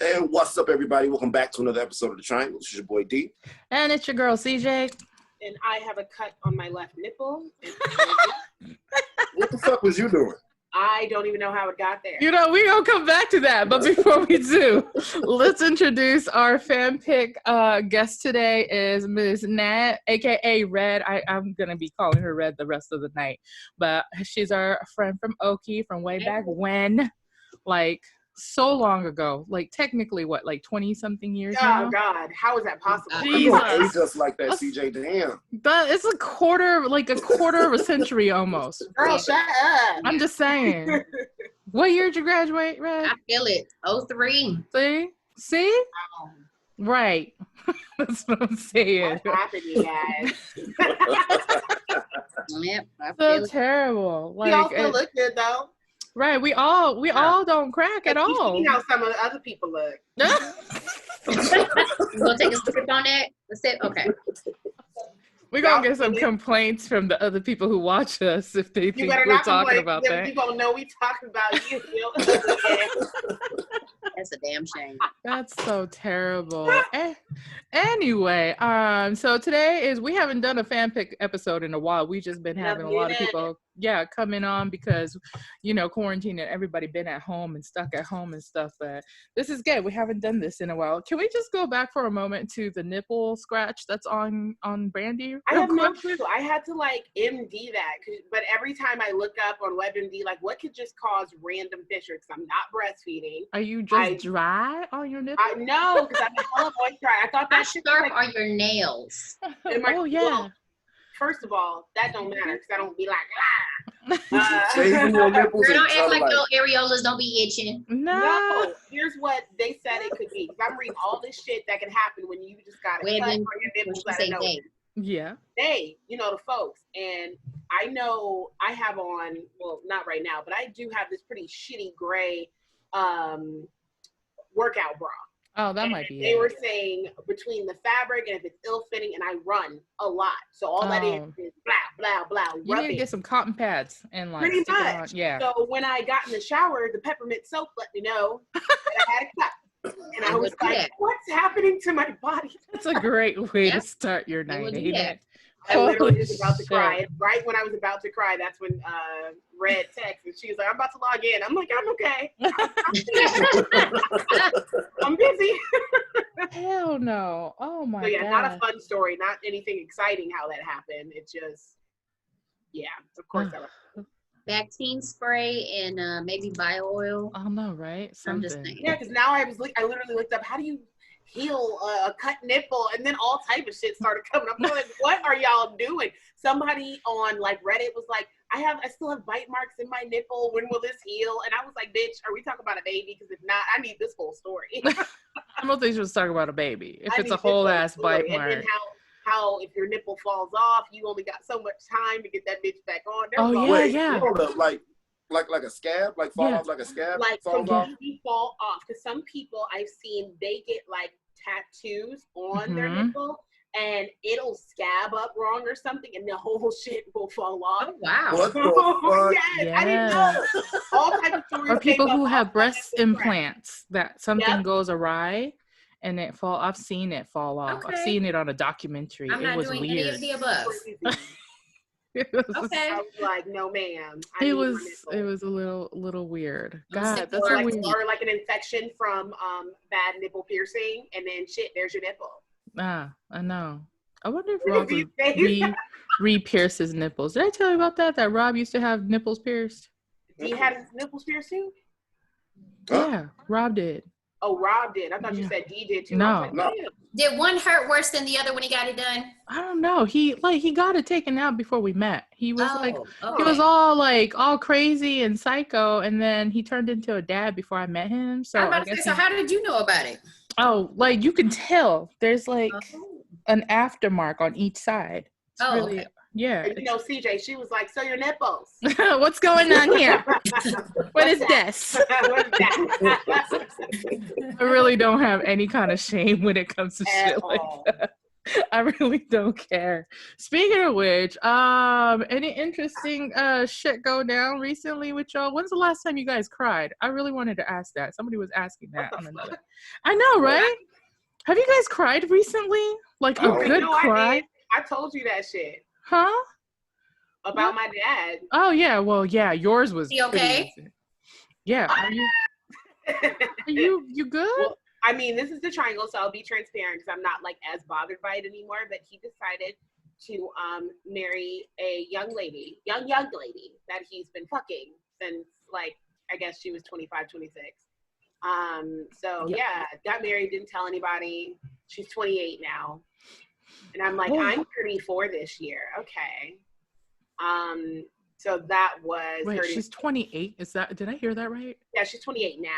And what's up, everybody? Welcome back to another episode of The Triangl. This is your boy D. And it's your girl, CJ. And I have a cut on my left nipple. What the fuck was you doing? I don't even know how it got there. You know, we're going to come back to that. But before we do, let's introduce our fan pick guest today is Ms. Nat, a.k.a. Red. I'm going to be calling her Red the rest of the night. But she's our friend from Okie from way back when, like, so long ago. Like, technically, what, like 20-something years now? Oh, God. How is that possible? You don't age us like that, CJ. Damn. But it's a quarter of a century almost. Girl, shut up. I'm just saying. What year did you graduate, Red? I feel it. 03. See? Right. That's what I'm saying. What happened, you guys? Yep, I So feel it. terrible. We all still look good, though. Right. We all don't crack at all. You see how some of the other people look. You gonna take a script on that? That's it? Okay. We're going to get some complaints from the other people who watch us if they think we're talking about that. People don't know we talking about you. That's a damn shame. That's so terrible. Anyway, so today we haven't done a fan pick episode in a while. We just been having a lot of people, coming on because, quarantine and everybody been at home and stuck at home and stuff. But this is good. We haven't done this in a while. Can we just go back for a moment to the nipple scratch that's on Brandy? I have no clue. I had to MD that, but every time I look up on WebMD, what could just cause random fissure? Because I'm not breastfeeding. Are you just dry on your nipple? No, because I'm a hella moisturized. I thought that shit sharp are your nails? Oh yeah. Well, first of all, that don't matter because I don't be like, Shaving your nipples Girl, and don't act like your areolas don't be itching. No. Here's what they said it could be. I'm reading all this shit that can happen when you just got to cut on your nipples. Yeah. They, the folks. And I know I have on, well, not right now, but I do have this pretty shitty gray workout bra. Oh, that might be They were saying between the fabric and if it's ill-fitting, and I run a lot. So all that is blah, blah, blah. You need to get some cotton pads and pretty stick much. it on. Yeah. So when I got in the shower, the peppermint soap let me know that I had a cut. And I was like, what's happening to my body? That's a great way to start your night, ain't it? I literally was about to cry. And right when I was about to cry, that's when Red texted and she was like, I'm about to log in. I'm like, I'm okay. I'm busy. Hell no. Oh my God. Not a fun story. Not anything exciting how that happened. It's just, of course. Vaccine spray and maybe bio oil. I know, right? I'm just saying. Yeah, because now I literally looked up, how do you heal a cut nipple, and then all type of shit started coming up. I'm like, what are y'all doing? Somebody on Reddit was like, I still have bite marks in my nipple. When will this heal? And I was like, bitch, are we talking about a baby? Because if not, I need this whole story. I don't think she was talking about a baby. If it's a whole ass bite mark. And then how if your nipple falls off, you only got so much time to get that bitch back on. Yeah. Like a scab, fall off like a scab. Completely fall off. Because some people I've seen, they get tattoos on their nipple, and it'll scab up wrong or something, and the whole shit will fall off. Oh, wow. What the fuck? Yes, I didn't know. All types of stories. Or people who have breast implants that something goes awry and it fall. I've seen it fall off. Okay. I've seen it on a documentary. I'm it not was doing weird. any of the above. Okay. I was like, no, ma'am. It was a little weird. God, that's or, weird. Or an infection from bad nipple piercing, and then shit, there's your nipple. I know. I wonder if Rob would re-pierce his nipples. Did I tell you about that? That Rob used to have nipples pierced? He had his nipples pierced too? Yeah, Rob did. Oh, Rob did. I thought you said D did too. No. Did one hurt worse than the other when he got it done? I don't know. He got it taken out before we met. He was he was all crazy and psycho, and then he turned into a dad before I met him. So so how did you know about it? Oh, you can tell there's an aftermark on each side. It's really, okay. Yeah. And CJ, she was like, so your nipples. What's going on here? What is this? I really don't have any kind of shame when it comes to shit like that. I really don't care. Speaking of which, any interesting shit go down recently with y'all? When's the last time you guys cried? I really wanted to ask that. Somebody was asking that on another. I know, right? Have you guys cried recently? Like a good cry? I told you that shit. Huh? About my dad. Oh yeah, well yeah, yours was You okay? recent. Yeah, are you good? Well, I mean, this is the Triangl, so I'll be transparent because I'm not like as bothered by it anymore. But he decided to marry a young lady that he's been fucking since like I guess she was 25, 26. So yeah, got married, didn't tell anybody. She's 28 now, and I'm like, I'm 34 this year. Okay. So that was. Wait, she's 28. Is that? Did I hear that right? Yeah, she's 28 now.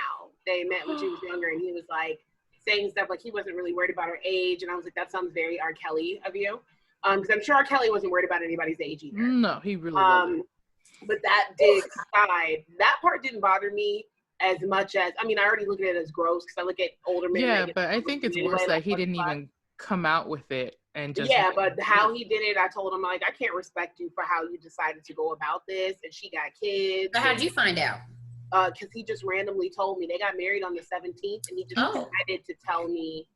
They met when she was younger, and he was like saying stuff like he wasn't really worried about her age, and I was like, that sounds very R. Kelly of you, because I'm sure R. Kelly wasn't worried about anybody's age either. No, he really wasn't. But that did aside. That part didn't bother me as much as I already look at it as gross because I look at older men. Yeah, but I think it's worse that he didn't even come out with it and just. Yeah, but how he did it, I told him like I can't respect you for how you decided to go about this, and she got kids. So how'd you find out? Because he just randomly told me they got married on the 17th, and he just decided to tell me,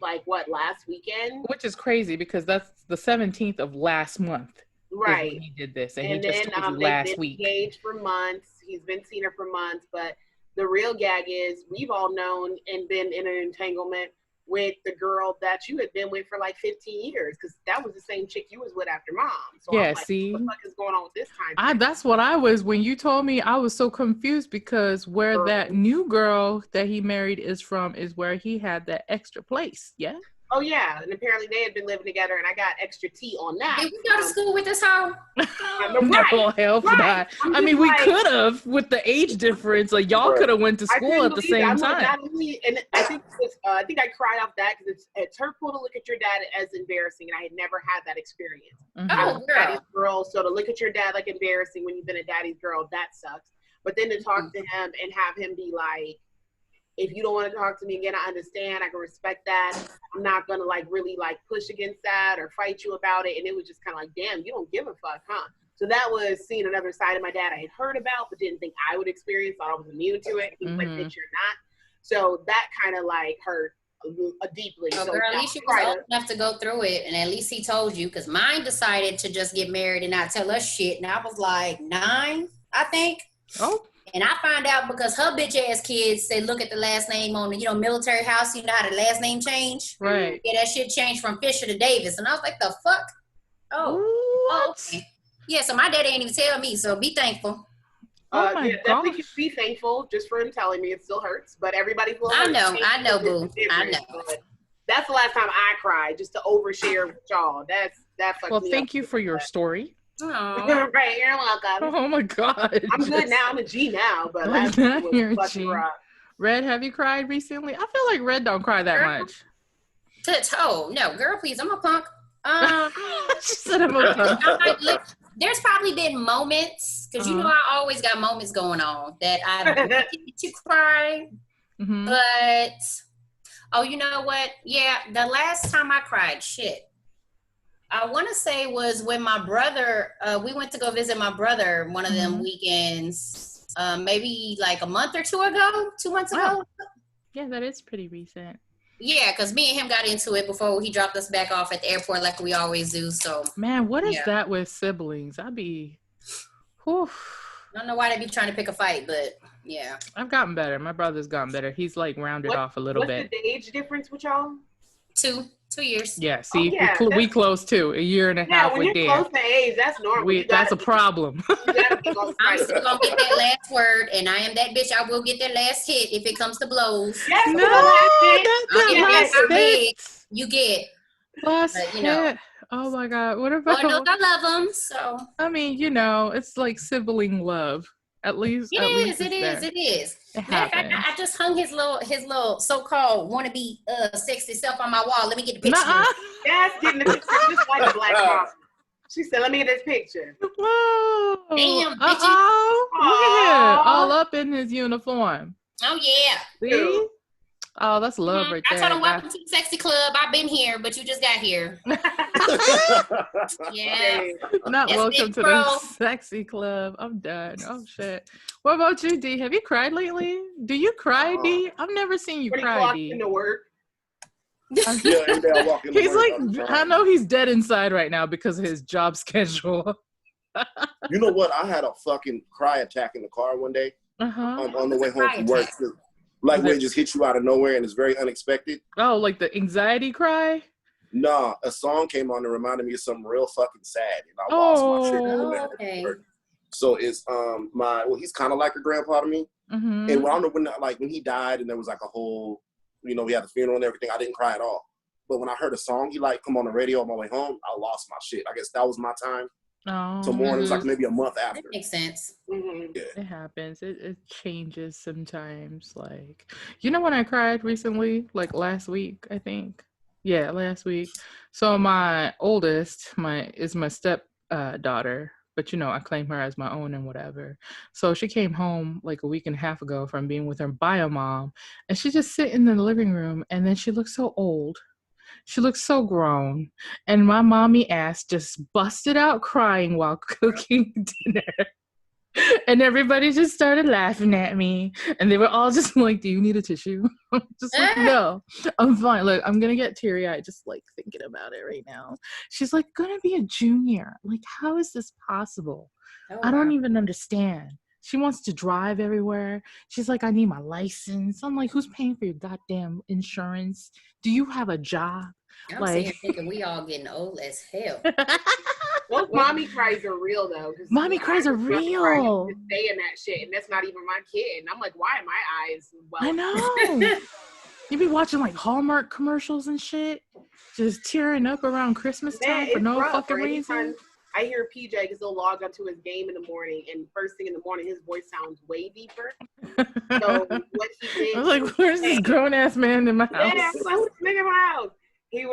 like what last weekend, which is crazy because that's the 17th of last month. Right. He did this, and he just told you last week. Engaged for months. He's been seeing her for months, but the real gag is we've all known and been in an entanglement with the girl that you had been with for like 15 years because that was the same chick you was with after mom. So yeah, I'm like, see, what the fuck is going on with this time? That's what I was when you told me. I was so confused because where that new girl that he married is from is where he had that extra place. Yeah. Oh yeah, and apparently they had been living together, and I got extra tea on that. Did we go to school with this hoe? No, hell not. I mean, we could have with the age difference. Like y'all could have went to school at the same time. And I think I think I cried off that because it's hurtful to look at your dad as embarrassing, and I had never had that experience. Oh, daddy's girl, so to look at your dad like embarrassing when you've been a daddy's girl, that sucks. But then to talk to him and have him be like, if you don't want to talk to me again, I understand. I can respect that. I'm not going to like really like push against that or fight you about it. And it was just kind of like, damn, you don't give a fuck, huh? So that was seeing another side of my dad I had heard about, but didn't think I would experience. Thought I was immune to it. He was like, bitch, you're not. So that kind of like hurt deeply. Oh, so girl, at least you was old enough to go through it. And at least he told you, because mine decided to just get married and not tell us shit. And I was like 9, I think. Oh. And I find out because her bitch ass kids say, look at the last name on the, military house. You know how the last name changed? Right. Yeah, that shit changed from Fisher to Davis. And I was like, the fuck? Oh. Okay. Yeah, so my daddy ain't even tell me, so be thankful. Oh my God. Definitely be thankful just for him telling me. It still hurts, but everybody's little I know, boo. I know. That's the last time I cried, just to overshare with y'all. That fucked well, me thank up. you for your story. Right, you're welcome. Oh my God. I'm good now. I'm a G now, but last now was you're a fucking G. rough. Red, have you cried recently? I feel like Red don't cry that much. Oh, no, girl, please. I'm a punk. She said I'm a punk. There's probably been moments, because I always got moments going on that I wanted to cry. Mm-hmm. But, oh, you know what? Yeah, the last time I cried, shit. I want to say was when my brother, we went to go visit my brother one of them weekends, maybe like a month or 2 months ago. Yeah, that is pretty recent. Yeah, because me and him got into it before he dropped us back off at the airport like we always do. So, man, what is that with siblings? Whew. I don't know why they be trying to pick a fight, but yeah. I've gotten better. My brother's gotten better. He's like rounded off a little bit. What's the age difference with y'all? 2 years. Yeah, see, we close too. A year and a half with Dan. When you're close to age, that's normal. That's a problem. I'm still gonna get that last word, and I am that bitch. I will get that last hit if it comes to blows. Yes, no, that last hit. You get last hit. Oh my God, what about? Lord knows I love them. So I mean, it's like sibling love. At least it is. I just hung his little so-called wannabe sexy self on my wall. Let me get the picture. Yes, getting the picture just like a black mom. She said, "Let me get this picture." Whoa! Damn, Look at him, all up in his uniform. Oh yeah. See? Oh, that's love right I there. told him, welcome to the sexy club. I've been here, but you just got here. Yeah. Not It's welcome big to pro. the sexy club. I'm done. Oh shit. What about you, D? Have you cried lately? Do you cry, D? I've never seen you When he cry, clocked D. into work. Yeah, every day I walk in the He's work, like, I'm I crying. know he's dead inside right now because of his job schedule. You know what? I had a fucking cry attack in the car one day on the way home from work. Like when it just hits you out of nowhere and it's very unexpected. Oh, like the anxiety cry? Nah, a song came on that reminded me of something real fucking sad, and I lost my shit. Okay. So it's he's kind of like a grandpa to me. Mm-hmm. And I don't know when he died and there was like a whole, we had the funeral and everything. I didn't cry at all. But when I heard a song he come on the radio on my way home, I lost my shit. I guess that was my time. Oh, So more, it was like maybe a month after. That makes sense. Mm-hmm. Yeah. It happens. It changes sometimes. Like, when I cried recently, like last week, I think. Yeah, last week. So my oldest, is my step daughter, but I claim her as my own and whatever. So she came home like a week and a half ago from being with her bio mom, and she just sitting in the living room, and then she looked so old. She looked so grown, and my mommy ass just busted out crying while cooking dinner. And everybody just started laughing at me, and they were all just like, "Do you need a tissue?" I'm just like, "No, I'm fine." Like, I'm gonna get teary-eyed just like thinking about it right now. She's like, "Gonna be a junior? Like, how is this possible? I don't even understand." She wants to drive everywhere. She's like, "I need my license." I'm like, "Who's paying for your goddamn insurance? Do you have a job?" I'm sitting here thinking we all getting old as hell. Those mommy cries are real though. Mommy cries are real. Just saying that shit, and that's not even my kid. And I'm like, why are my eyes well? I know. You be watching like Hallmark commercials and shit, just tearing up around Christmas time for no fucking reason. I hear PJ because he'll log onto his game in the morning, and first thing in the morning, his voice sounds way deeper. So what he did, I was like, "Where's this grown ass man in my house?" Yeah, who's this nigga in my house? He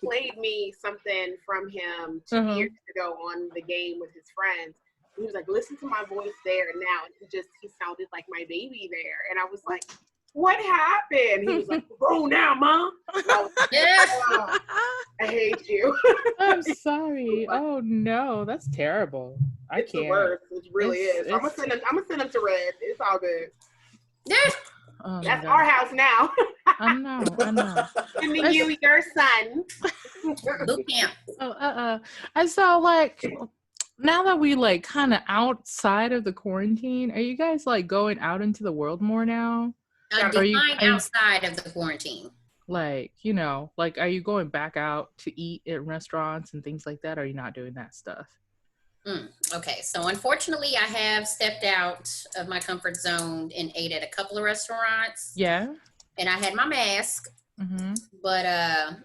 played me something from him 2 years ago on the game with his friends. He was like, "Listen to my voice there and now." And he sounded like my baby there. And I was like, "What happened?" He was like, "Grow now, Mom." I was like, "Oh, I hate you." I'm sorry. Oh no, that's terrible. It's the worst. It really is. I'm gonna send him to Red. It's all good. Yeah. Oh, that's our house now. I know. Sending you your son. Boot camp. And so, like, now that we like kind of outside of the quarantine, are you guys like going out into the world more now? Outside of the quarantine. Like, like, are you going back out to eat at restaurants and things like that? Or are you not doing that stuff? Okay, so unfortunately, I have stepped out of my comfort zone and ate at a couple of restaurants. Yeah. And I had my mask. Mm-hmm. But, a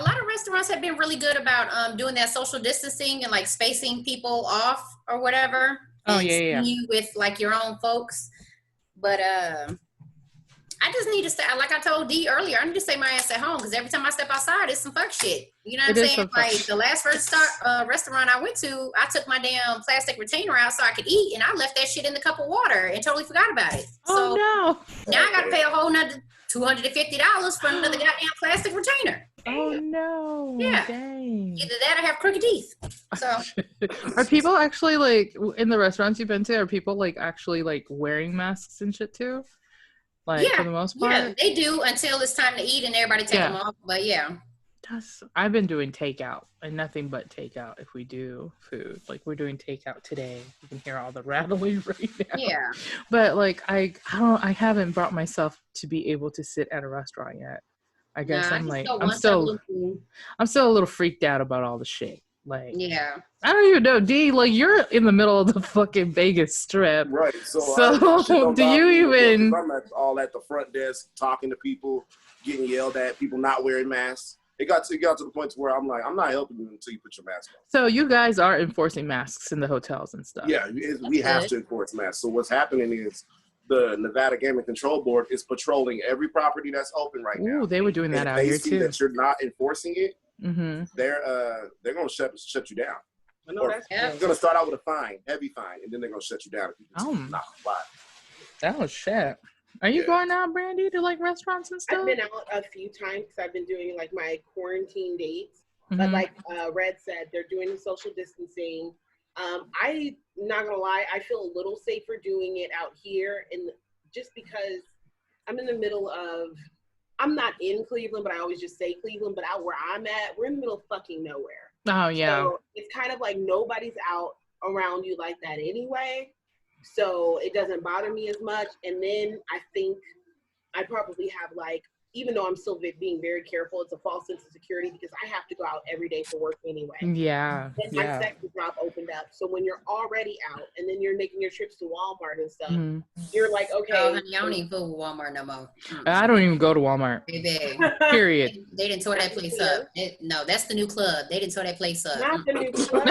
lot of restaurants have been really good about doing that social distancing and, like, spacing people off or whatever. Oh, yeah. You with, like, your own folks. But I just need to stay, like I told D earlier, I need to stay my ass at home because every time I step outside, it's some fuck shit. You know what I'm saying? Like the last restaurant I went to, I took my damn plastic retainer out so I could eat, and I left that shit in the cup of water and totally forgot about it. Oh, no. Now I got to pay a whole nother $250 for another goddamn plastic retainer. Oh, no. Yeah. Dang. Either that or have crooked teeth. So are people actually, like, in the restaurants you've been to, are people, like, actually, like, wearing masks and shit, too? Like, for the most part? Yeah, they do until it's time to eat and everybody take them off. But, yeah. I've been doing takeout and nothing but takeout if we do food. Like, we're doing takeout today. You can hear all the rattling right now. Yeah. But, like, I haven't brought myself to be able to sit at a restaurant yet. I guess I'm still a little freaked out about all the shit. Like, yeah, I don't even know, D. Like, you're in the middle of the fucking Vegas Strip, right? So do you even? I'm all at the front desk talking to people, getting yelled at, people not wearing masks. It got to the point where I'm like, I'm not helping you until you put your mask on. So you guys are enforcing masks in the hotels and stuff. Yeah, we have to enforce masks. So what's happening is the Nevada Gaming Control Board is patrolling every property that's open right now. Ooh, they were doing that out here too. That you're not enforcing it. Mm-hmm. They're gonna shut you down. I know they're gonna start out with a fine, heavy fine, and then they're gonna shut you down if you not comply. Oh shit! Are you going out, Brandy, to like restaurants and stuff? I've been out a few times because I've been doing like my quarantine dates. Mm-hmm. But like Red said, they're doing the social distancing. I'm not gonna lie, I feel a little safer doing it out here, and just because I'm in the middle of, I'm not in Cleveland, but I always just say Cleveland. But out where I'm at, we're in the middle of fucking nowhere. Oh yeah. So it's kind of like nobody's out around you like that anyway. So it doesn't bother me as much. And then I think I probably have like, even though I'm still being very careful, it's a false sense of security because I have to go out every day for work anyway. Yeah. And my second job opened up. So when you're already out and then you're making your trips to Walmart and stuff, you're like, okay. Oh, honey, I don't even go to Walmart no more. I don't even go to Walmart. Baby. Period. They didn't tear that place up. No, that's the new club. They didn't tear that place up. Not the new club.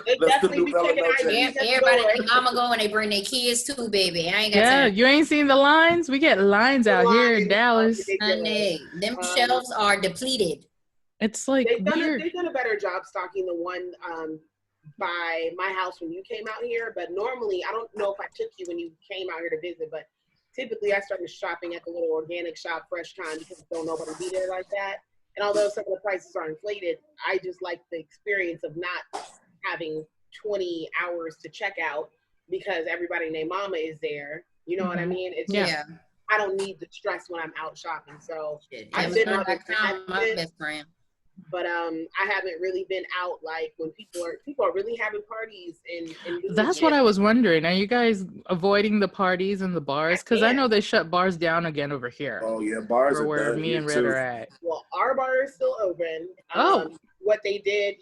They definitely be taking IDs. Everybody, their mama go and they bring their kids too, baby. I ain't got time. You ain't seen the lines? We get lines out here in Dallas. Honey, them shelves are depleted. It's like they've weird. done a better job stocking the one by my house when you came out here. But normally, I don't know if I took you when you came out here to visit, but typically I started shopping at the little organic shop, Fresh Time, because I don't know nobody be there like that. And although some of the prices are inflated, I just like the experience of not having 20 hours to check out because everybody named Mama is there. You know what I mean? It's just, I don't need the stress when I'm out shopping. So I've been on my best friend. But I haven't really been out like when people are really having parties and that's what I was wondering. Are you guys avoiding the parties and the bars? Because I know they shut bars down again over here. Oh yeah, bars are where me and Red are at. Well, our bar is still open. What they did,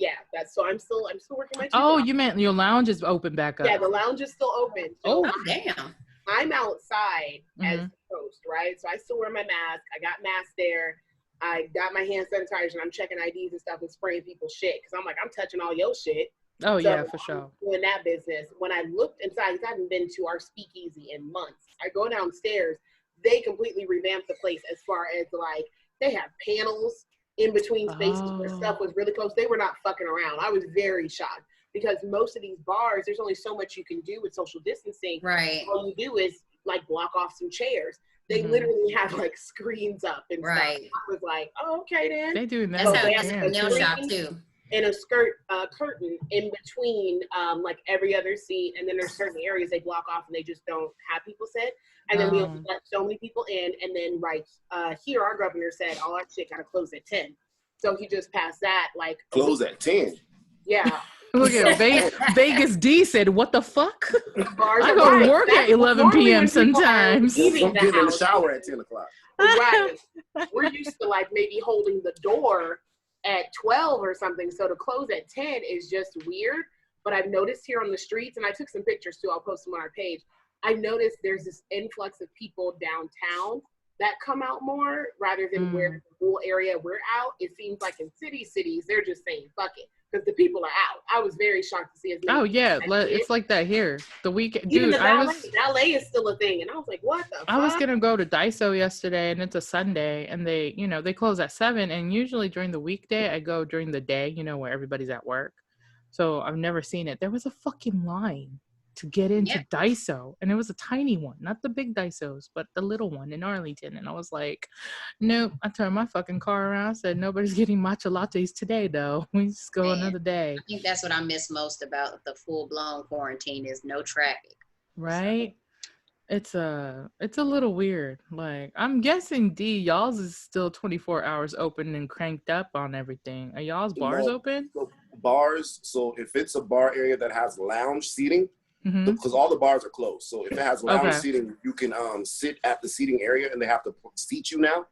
so I'm still working my job. You meant your lounge is open back up? Yeah, the lounge is still open. So damn. I'm outside as the host, right? So I still wear my mask. I got masks there. I got my hand sanitizer and I'm checking IDs and stuff and spraying people's shit because I'm like, I'm touching all your shit. Oh, so yeah, for sure. I'm doing that business. When I looked inside, because I haven't been to our speakeasy in months, I go downstairs, they completely revamped the place as far as like, they have panels in between spaces where stuff was really close. They were not fucking around. I was very shocked because most of these bars, there's only so much you can do with social distancing. Right. All you do is like block off some chairs. They literally have like screens up and stuff. I was like, oh, okay then. They do that. That's how it's a nail shop too. And a curtain in between like every other seat. And then there's certain areas they block off and they just don't have people sit. And then we have let so many people in. And then here our governor said all our shit gotta close at 10. So he just passed that like close at 10. Yeah. Look at Vegas D said, what the fuck? I go to work at 11 p.m. sometimes. I'm getting in the shower at 10 o'clock. Right. We're used to like maybe holding the door at 12 or something. So to close at 10 is just weird. But I've noticed here on the streets, and I took some pictures too, I'll post them on our page. I've noticed there's this influx of people downtown that come out more rather than where the rural area we're out. It seems like in cities, they're just saying, fuck it. Because the people are out. I was very shocked to see as many. Oh yeah, it's like that here. The weekend, dude. LA is still a thing, and I was like, "What the?" I was gonna go to Daiso yesterday, and it's a Sunday, and they close at 7. And usually during the weekday, I go during the day, where everybody's at work. So I've never seen it. There was a fucking line to get into Daiso, and it was a tiny one, not the big Daisos, but the little one in Arlington. And I was like, nope. I turned my fucking car around, said nobody's getting matcha lattes today though. We just go another day. I think that's what I miss most about the full-blown quarantine is no traffic. Right. So. It's a little weird. Like, I'm guessing y'all's is still 24 hours open and cranked up on everything. Are y'all's bars open? So bars, so if it's a bar area that has lounge seating, because all the bars are closed. So if it has lounge seating, you can sit at the seating area, and they have to seat you now.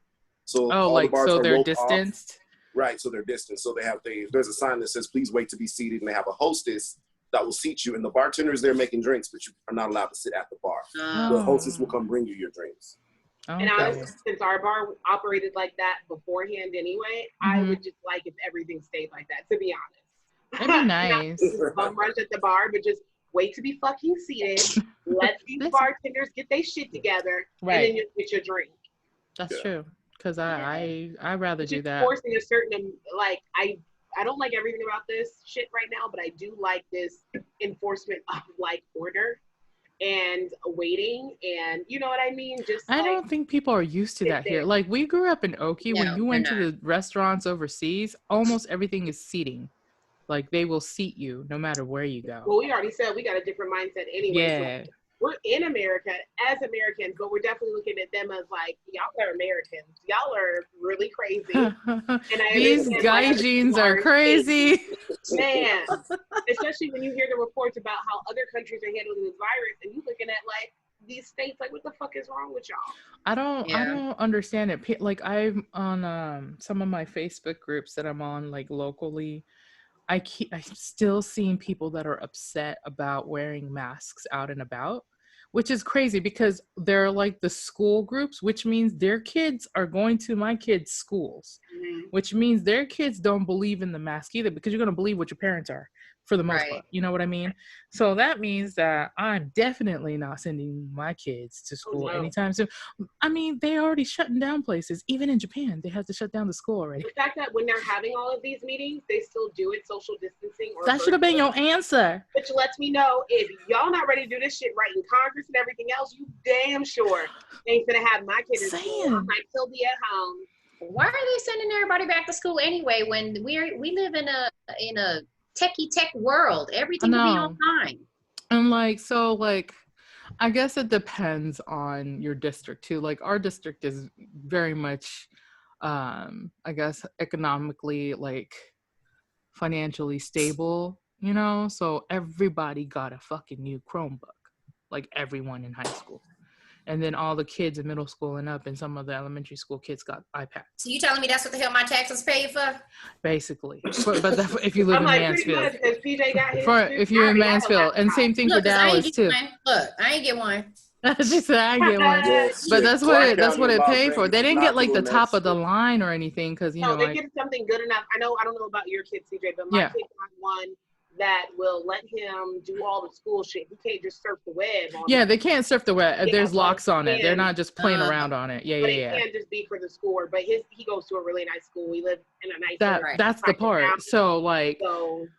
So all the bars so are they're distanced? Off. Right, so they're distanced. So there's a sign that says, please wait to be seated, and they have a hostess that will seat you, and the bartender is there making drinks, but you are not allowed to sit at the bar. The hostess will come bring you your drinks. Okay. And honestly, since our bar operated like that beforehand anyway, I would just like if everything stayed like that, to be honest. That'd be nice. Bum rush at the bar, but just wait to be fucking seated. Let these bartenders get their shit together, and then you get your drink. That's true. Because I rather do that. Forcing a certain I don't like everything about this shit right now, but I do like this enforcement of like order. and waiting, and you know what I mean? Just I don't think people are used to that here. Like, we grew up in Okie. No, when you went to they're the restaurants overseas, almost everything is seating. Like, they will seat you no matter where you go. Well, we already said we got a different mindset anyway. Yeah. So we're in America as Americans, but we're definitely looking at them as like, y'all are Americans. Y'all are really crazy. And These gaijins are crazy. Man, especially when you hear the reports about how other countries are handling this virus, and you looking at like these states, like, what the fuck is wrong with y'all? I don't understand it. Like, I'm on some of my Facebook groups that I'm on, like, locally. I'm still seeing people that are upset about wearing masks out and about, which is crazy because they're like the school groups, which means their kids are going to my kids' schools, which means their kids don't believe in the mask either, because you're going to believe what your parents are for the most part. You know what I mean? So that means that I'm definitely not sending my kids to school anytime soon. I mean, they already shutting down places. Even in Japan, they have to shut down the school already. The fact that when they're having all of these meetings, they still do it social distancing. Or that should have been your answer. Which lets me know, if y'all not ready to do this shit right in Congress and everything else, you damn sure ain't gonna have my kids in school. I might still be at home. Why are they sending everybody back to school anyway when we live in a techie tech world? Everything will be online. And like, I guess it depends on your district too. Like, our district is very much, I guess, economically, like, financially stable, you know? So everybody got a fucking new Chromebook, like everyone in high school. And then all the kids in middle school and up, and some of the elementary school kids got iPads. So you telling me that's what the hell my taxes paid for? Basically. But if you live in Mansfield. PJ got his if you're in Mansfield. And same thing for Dallas, too. Look, I ain't get one. She said I get one. But that's what it paid for. They didn't get like the top of the line or anything, because, you know, they get something good enough. I don't know about your kid, CJ, but my kid got one that will let him do all the school shit. He can't just surf the web. They can't surf the web. There's locks on it. They're not just playing around on it. But it can't just be for the school. But he goes to a really nice school. We live in a nice that's the part. So like,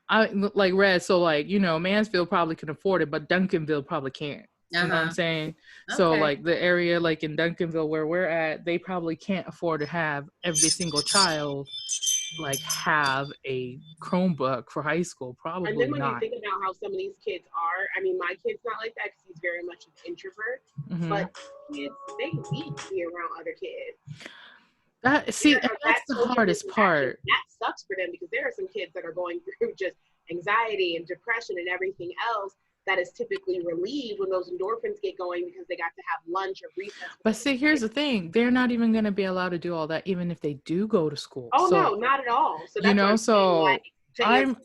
I like Red. So like, you know, Mansfield probably can afford it, but Duncanville probably can't. You know what I'm saying? So like the area like in Duncanville where we're at, they probably can't afford to have every single child like have a Chromebook for high school. Probably not. And then when you think about how some of these kids are, I mean, my kid's not like that because he's very much an introvert. But kids, they need to be around other kids. That's the hardest part. That sucks for them because there are some kids that are going through just anxiety and depression and everything else that is typically relieved when those endorphins get going because they got to have lunch or recess. But see, here's the thing. They're not even going to be allowed to do all that, even if they do go to school. Oh, so, no, not at all. So that's, you know, so saying,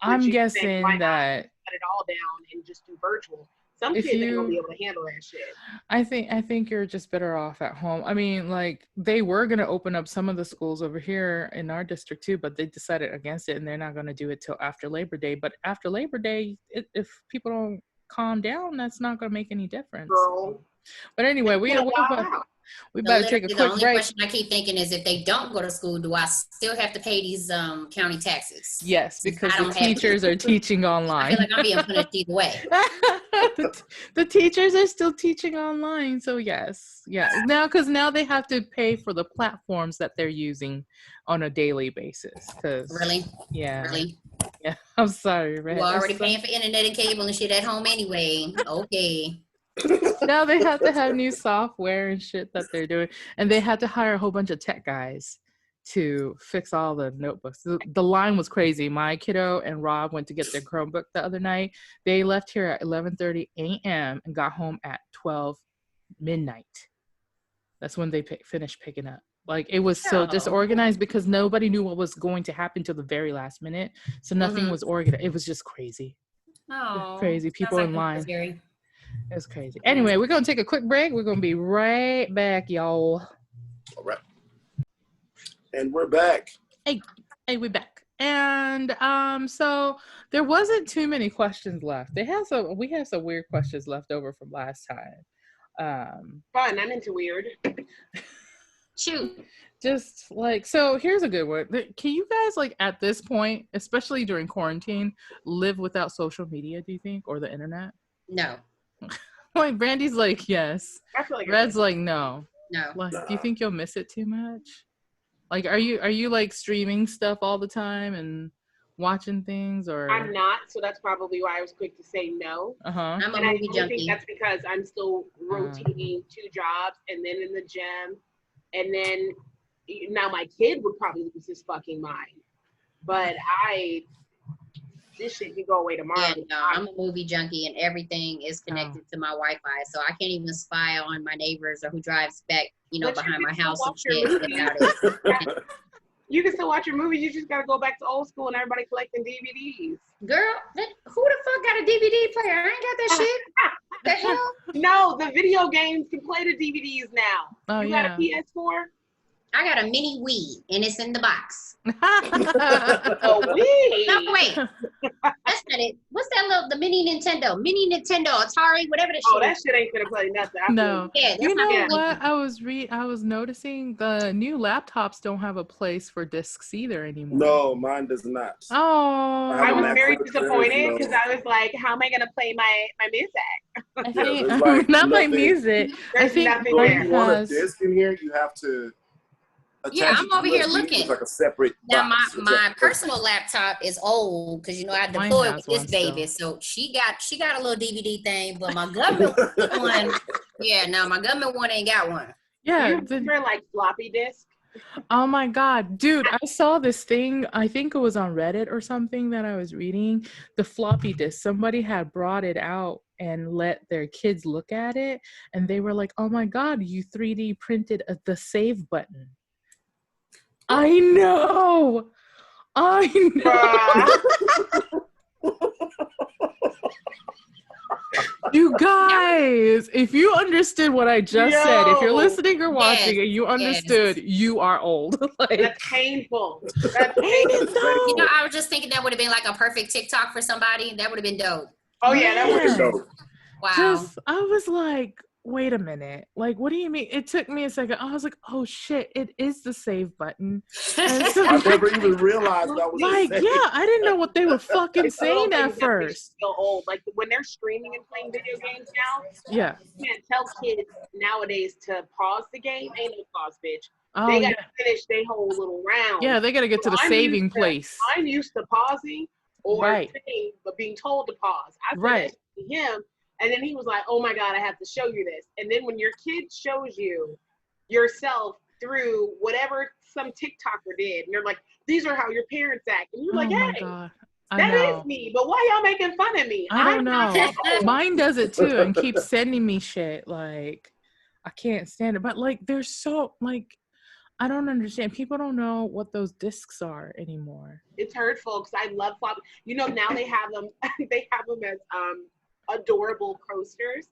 I'm guessing that cut it all down and just do virtual. Some kids ain't gonna be able to handle that shit. I think you're just better off at home. I mean, like, they were gonna open up some of the schools over here in our district too, but they decided against it, and they're not gonna do it till after Labor Day. But after Labor Day, if people don't calm down, that's not gonna make any difference. Girl. But anyway, we better take a quick break. The only question I keep thinking is, if they don't go to school, do I still have to pay these county taxes? Yes, because the teachers are teaching online. I feel like I'm being punished either way. The teachers are still teaching online, so yes. Yeah. Now they have to pay for the platforms that they're using on a daily basis. Really? Yeah. Really? Yeah. I'm sorry, right? We're already paying for internet and cable and shit at home anyway. Okay. Now they have to have new software and shit that they're doing, and they had to hire a whole bunch of tech guys to fix all the notebooks. The line was crazy. My kiddo and Rob went to get their Chromebook the other night. They left here at 11:30 a.m. and got home at 12 midnight. That's when they finished picking up. Like, it was so disorganized because nobody knew what was going to happen till the very last minute. So nothing was organized. It was just crazy. Crazy people in line. It was crazy. Anyway, we're going to take a quick break. We're going to be right back, y'all. All right. And we're back. Hey, we're back. And so there wasn't too many questions left. We have some weird questions left over from last time. Fun. I'm into weird. Shoot. Just like, so here's a good one. Can you guys, like, at this point, especially during quarantine, live without social media, do you think, or the internet? No. Like Brandy's like, yes. I feel like Red's like, no. No. Like, do you think you'll miss it too much? Like, are you like streaming stuff all the time and watching things, or? I'm not, so that's probably why I was quick to say no. I'm a movie junkie. I think that's because I'm still rotating 2 jobs and then in the gym, and then now my kid would probably lose his fucking mind, but this shit can go away tomorrow. Yeah, no, I'm a movie junkie, and everything is connected to my Wi-Fi, so I can't even spy on my neighbors or who drives back, behind my house and shit without it. You can still watch your movies. You just gotta go back to old school and everybody collecting DVDs. Girl, who the fuck got a DVD player? I ain't got that shit. The hell? No, the video games can play the DVDs now. Oh, you got a PS4? I got a mini Wii, and it's in the box. A Wii? No, wait. That's not it. What's that the mini Nintendo? Atari, whatever the shit. Oh, that shit ain't gonna play nothing. No. Yeah, you know what? I was noticing the new laptops don't have a place for discs either anymore. No, mine does not. Oh. I was very disappointed because I was like, how am I gonna play my music? I think, not my music. There's I think nothing if you want a has... disc in here, you have to. Yeah, I'm over here looking. It's like a separate now, box. my personal laptop is old because I deployed with this baby, so she got a little DVD thing. But my government one, my government one ain't got one. Yeah, you prefer like floppy disk. Oh my god, dude! I saw this thing. I think it was on Reddit or something that I was reading. The floppy disk. Somebody had brought it out and let their kids look at it, and they were like, "Oh my god, you 3D printed the save button." I know. You guys, if you understood what I just said, if you're listening or watching and you understood, you are old. Like, that's painful. That's painful. I was just thinking that would have been like a perfect TikTok for somebody. That would have been dope. Oh yeah, that would have been dope. Wow. I was like, wait a minute. Like, what do you mean? It took me a second. I was like, oh shit, it is the save button. And so, I never even realized that was like, I didn't know what they were fucking saying at first. Still old. Like when they're streaming and playing video games now, you can't tell kids nowadays to pause the game. Ain't no pause, bitch. Oh, they gotta finish their whole little round. Yeah, they gotta get to the saving place. I'm used to pausing or saying, but being told to pause. I said to him. And then he was like, oh my God, I have to show you this. And then when your kid shows you yourself through whatever some TikToker did, and they're like, these are how your parents act. And you're like, hey, that is me. But why y'all making fun of me? I don't know. Mine does it too and keeps sending me shit. Like, I can't stand it. But like, they're so, like, I don't understand. People don't know what those discs are anymore. It's hurtful because I love floppy. Now they have them. They have them as adorable coasters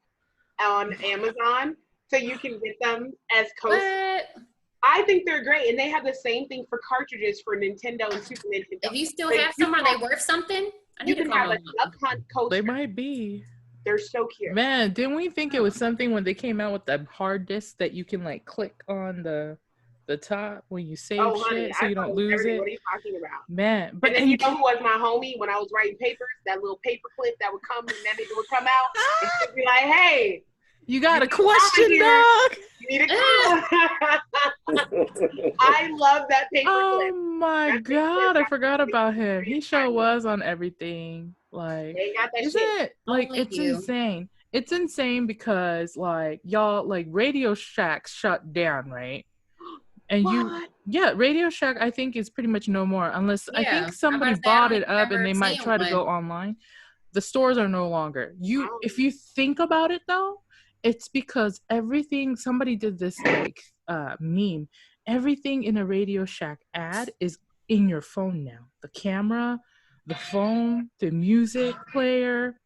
on Amazon, so you can get them as coasters. What? I think they're great, and they have the same thing for cartridges for Nintendo and Super Nintendo. If you still have some, are they worth something? You can have a Duck Hunt coaster. They might be. They're so cute. Man, didn't we think it was something when they came out with the hard disc that you can like click on the top when you save shit so you don't lose it? What are you talking about? Man, but then you know who was my homie when I was writing papers? That little paper clip that would come and then it would come out and she'd be like, hey, you got a question, dog? You need a I love that paper clip. Oh my God, I forgot about him. He sure was on everything. Like, they got that isn't shit. it? Like, it's insane. It's insane because like y'all, like Radio Shack shut down, right? And Radio Shack I think is pretty much no more unless I think somebody bought it up and they might try to go online. The stores are no longer. If you think about it though, it's because everything, somebody did this like meme, everything in a Radio Shack ad is in your phone now. The camera, the phone, the music player.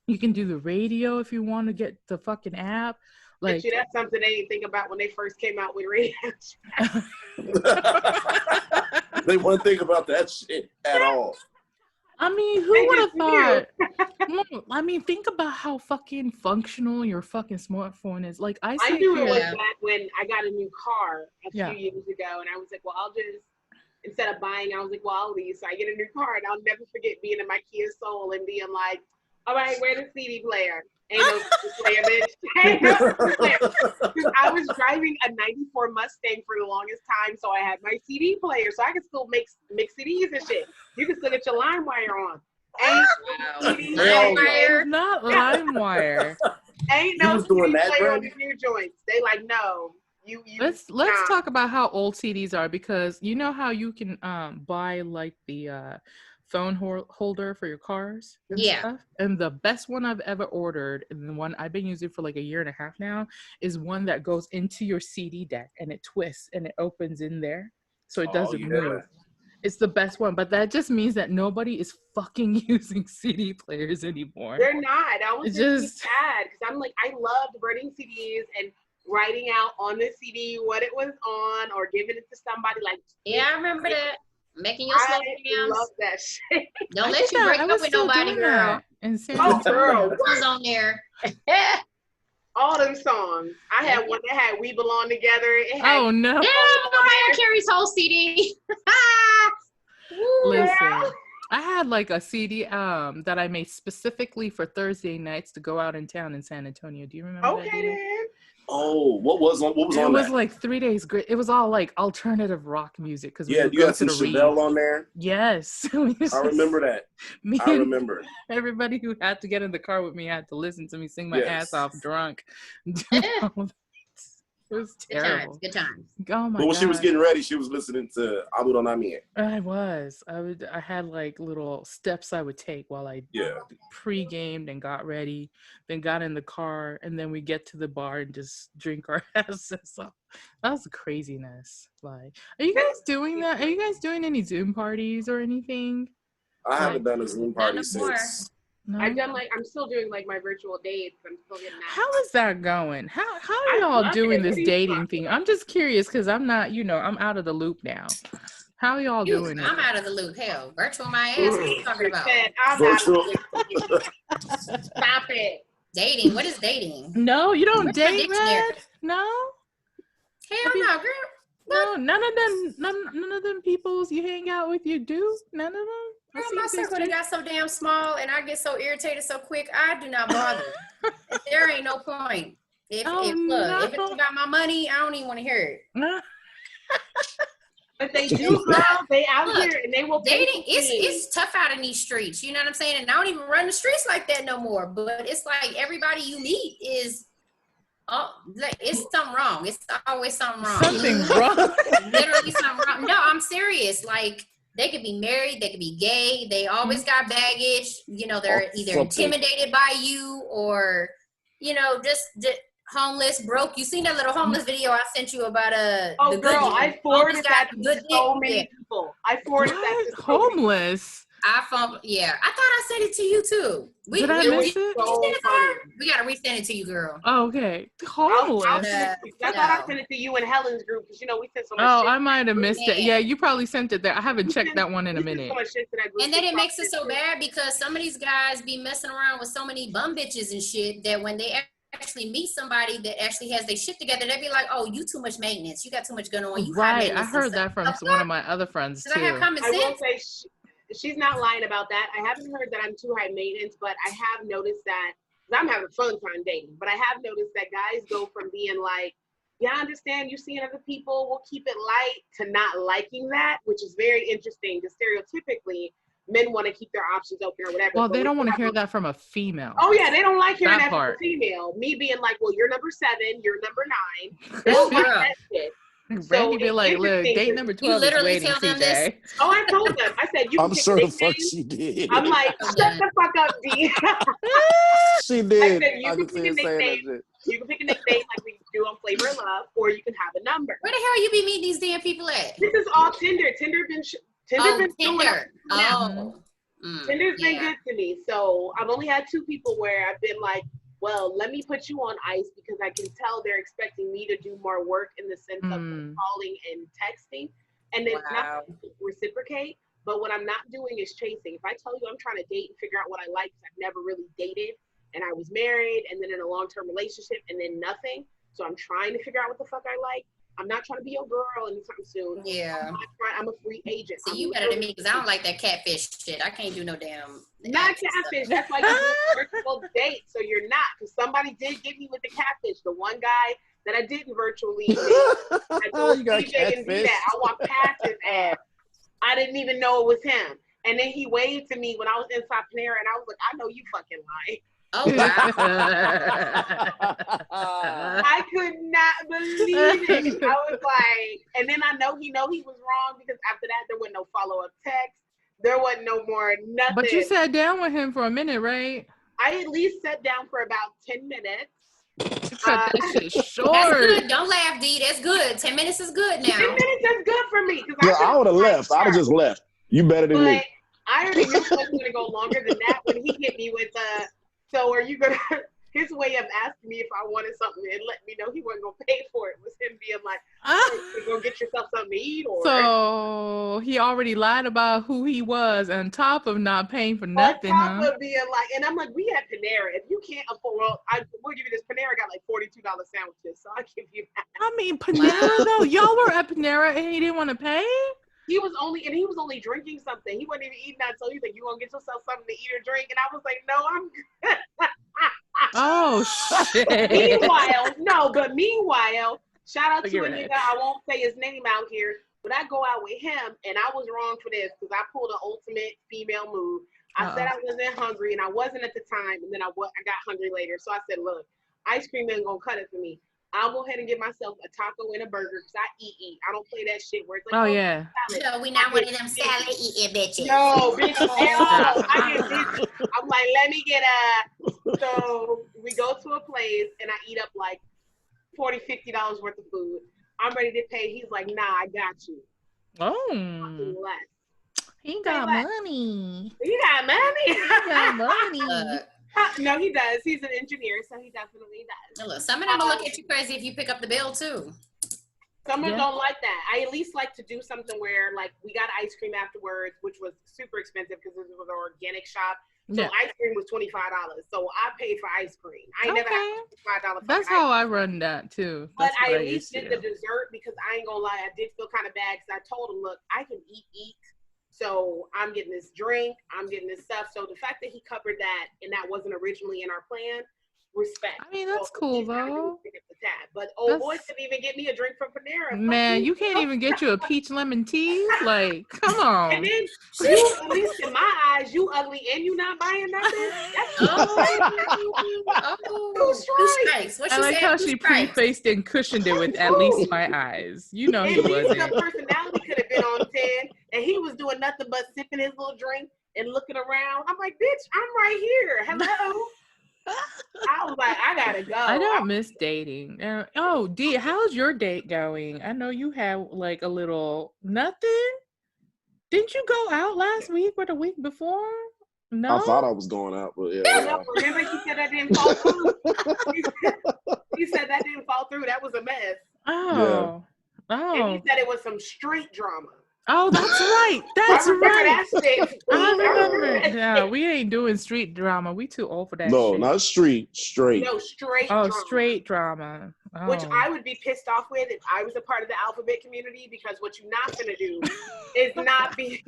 You can do the radio if you want to get the fucking app. Like, that's something they didn't think about when they first came out with Radio Shack. They wouldn't think about that shit at all. I mean, who would have thought? I mean, think about how fucking functional your fucking smartphone is. Like, I knew it was back when I got a new car a few years ago, and I was like, well, I'll just, instead of buying, I was like, well, I'll lease. So I get a new car, and I'll never forget being in my Kia Soul and being like, All right, where's the CD player? Ain't no CD player, bitch. Ain't no CD player. Because I was driving a 94 Mustang for the longest time, so I had my CD player, so I could still mix CDs and shit. You can still get your LimeWire on. Ain't no CD LimeWire. Not LimeWire. Ain't no CD player on the new joints. They like, no. You let's talk about how old CDs are, because you know how you can buy like the phone holder for your cars and stuff? And the best one I've ever ordered, and the one I've been using for like a year and a half now, is one that goes into your CD deck and it twists and it opens in there so it doesn't move. It's the best one, but that just means that nobody is fucking using CD players anymore. They're not. I was just sad because I'm like, I loved burning CDs and writing out on the CD what it was on or giving it to somebody. Like, yeah, I remember that. Making your slow jams. I love that shit. Don't let you break up with nobody, girl. Oh, girl. What's on there? All them songs. I had one that had "We Belong Together." It had oh no! Mariah Carey's whole CD. Listen, I had like a CD that I made specifically for Thursday nights to go out in town in San Antonio. Do you remember that? Okay, then. Oh, what was on that? It was like 3 days. Great. It was all like alternative rock music. Because you had some Chevelle on there. Yes, I remember that. I remember. Everybody who had to get in the car with me had to listen to me sing my ass off drunk. It was terrible. Good times. Oh my But when God. she was getting ready, she was listening to Abu Donamie. I had like little steps I would take while I pre-gamed and got ready, then got in the car, and then we get to the bar and just drink our asses off. That was craziness. Like, are you guys doing that? Are you guys doing any Zoom parties or anything? I haven't done a Zoom party since. No? I've done I'm still doing like my virtual dates. I'm still getting that. How is that going? How are y'all doing this dating thing? I'm just curious because I'm not, I'm out of the loop now. How are y'all doing it? I'm out of the loop. Hell, virtual my ass. What are you talking about? Virtual. Stop it. Dating. What is dating? No, you don't date, man. No. Hell no, girl. No, none of them peoples you hang out with, you do? None of them? Girl, my circle got so damn small and I get so irritated so quick, I do not bother. There ain't no point. If it's about my money, I don't even want to hear it. But they do, girl. They out here and they will dating. It's tough out in these streets. You know what I'm saying? And I don't even run the streets like that no more. But it's like everybody you meet is, it's something wrong. It's always something wrong. Something wrong. Literally something wrong. No, I'm serious. Like, they could be married, they could be gay, they always got baggage, they're either intimidated by you or, just homeless, broke. You seen that little homeless video I sent you about oh girl, I forwarded that to so many people. I forwarded that to homeless. I thought I sent it to you too. Did I miss it? We gotta resend it to you, girl. Oh, okay. Homeless. I thought I sent it to you and Helen's group because we sent so much shit. I might have missed it. Yeah, you probably sent it there. I haven't checked that one in a minute. So much shit to that group. And then it makes it so bad because some of these guys be messing around with so many bum bitches and shit that when they actually meet somebody that actually has their shit together, they be like, "Oh, you too much maintenance. You got too much going on." You right. I heard that from one of my other friends too. I have common sense. I will say she's not lying about that. I haven't heard that I'm too high maintenance, but I have noticed that, because I'm having fun trying dating, but I have noticed that guys go from being like, yeah, I understand you seeing other people, we'll keep it light, to not liking that, which is very interesting, because stereotypically, men want to keep their options open or whatever. Well, they don't want to hear that from a female. Oh, yeah, they don't like hearing that from a female. Me being like, well, you're number 7, you're number 9. They don't like that shit. Brandy be like, look, date number 12 is waiting, CJ. Oh, I told them. I said, you can pick sure a the fuck she did. I'm like, shut the fuck up, D. She did. I said, you can pick a nickname. You can pick a nickname like we do on Flavor of Love, or you can have a number. Where the hell you be meeting these damn people at? This is all Tinder. Tinder's been Tinder. Tinder's been good to me. So I've only had 2 people where I've been like, well, let me put you on ice because I can tell they're expecting me to do more work in the sense of calling and texting. And it's not reciprocate, but what I'm not doing is chasing. If I tell you I'm trying to date and figure out what I like, because I've never really dated, and I was married and then in a long-term relationship and then nothing. So I'm trying to figure out what the fuck I like. I'm not trying to be your girl anytime soon. Yeah. I'm a free agent. See, you better than me because I don't like that catfish shit. I can't do no damn. Not catfish. That's why you do a virtual date. So you're not. Because somebody did get me with the catfish. The one guy that I didn't virtually date. I told DJ and do that. I want past his ass. I didn't even know it was him. And then he waved to me when I was inside Panera, and I was like, I know you fucking lying. Oh, wow. I could not believe it. I was like, and then I know he was wrong because after that, there wasn't no follow-up text. There wasn't no more nothing. But you sat down with him for a minute, right? I at least sat down for about 10 minutes. Cut that shit short. That's good. Don't laugh, D. That's good. 10 minutes is good now. 10 minutes is good for me. I would have left. I would have just left. You better than me. I already knew it was going to go longer than that when he hit me with so are you going to, his way of asking me if I wanted something and let me know he wasn't going to pay for it was him being like, you go get yourself something to eat. Or so he already lied about who he was on top of not paying for nothing. On top of being like, and I'm like, we had Panera. If you can't afford, well, we'll give you this. Panera got like $42 sandwiches, so I'll give you that. I mean, Panera though, y'all were at Panera and he didn't want to pay? He was only drinking something. He wasn't even eating that. So he's like, you gonna get yourself something to eat or drink? And I was like, no, I'm good. Oh, shit. Meanwhile, shout out to a nigga, I won't say his name out here, but I go out with him, and I was wrong for this because I pulled an ultimate female move. I said I wasn't hungry, and I wasn't at the time, and then I got hungry later. So I said, look, ice cream ain't gonna cut it for me. I'll go ahead and get myself a taco and a burger because I eat. I don't play that shit where it's like, yeah. No, we not one of them salad eating bitches. No, bitch, I'm like, let me get so we go to a place and I eat up like $40, $50 worth of food. I'm ready to pay. He's like, nah, I got you. Oh. He got money. He got money. He got money. No, he does. He's an engineer, so he definitely does. Look, some of them will look at you crazy if you pick up the bill too. Some of them don't like that. I at least like to do something where, like, we got ice cream afterwards, which was super expensive because it was an organic shop. So ice cream was $25. So I paid for ice cream. I never had $25. That's how I run that too. But I at least did the dessert because I ain't gonna lie, I did feel kind of bad because I told him, look, I can eat. So I'm getting this drink, I'm getting this stuff. So the fact that he covered that and that wasn't originally in our plan, respect. I mean, that's cool though. But old boy couldn't even get me a drink from Panera. Man, you can't even get you a peach lemon tea? Like, come on. And then you, at least in my eyes, you ugly and you not buying nothing. That's I like how she prefaced and cushioned it with at least my eyes. You know he wasn't. His personality could have been on 10, and he was doing nothing but sipping his little drink and looking around. I'm like, bitch, I'm right here. Hello. I was like, I gotta go. I don't miss dating. D, how's your date going? I know you had like a little nothing. Didn't you go out last week or the week before? No, I thought I was going out, but yeah. Remember, he said that didn't fall through. He said that didn't fall through. That was a mess. Oh. And he said it was some straight drama. Oh, that's right. That's right. I remember. Yeah, we ain't doing street drama. We too old for that. No, shit. not street. Straight. No, straight. Oh, drama. Straight drama. Oh. Which I would be pissed off with if I was a part of the alphabet community, because what you're not gonna do is not be.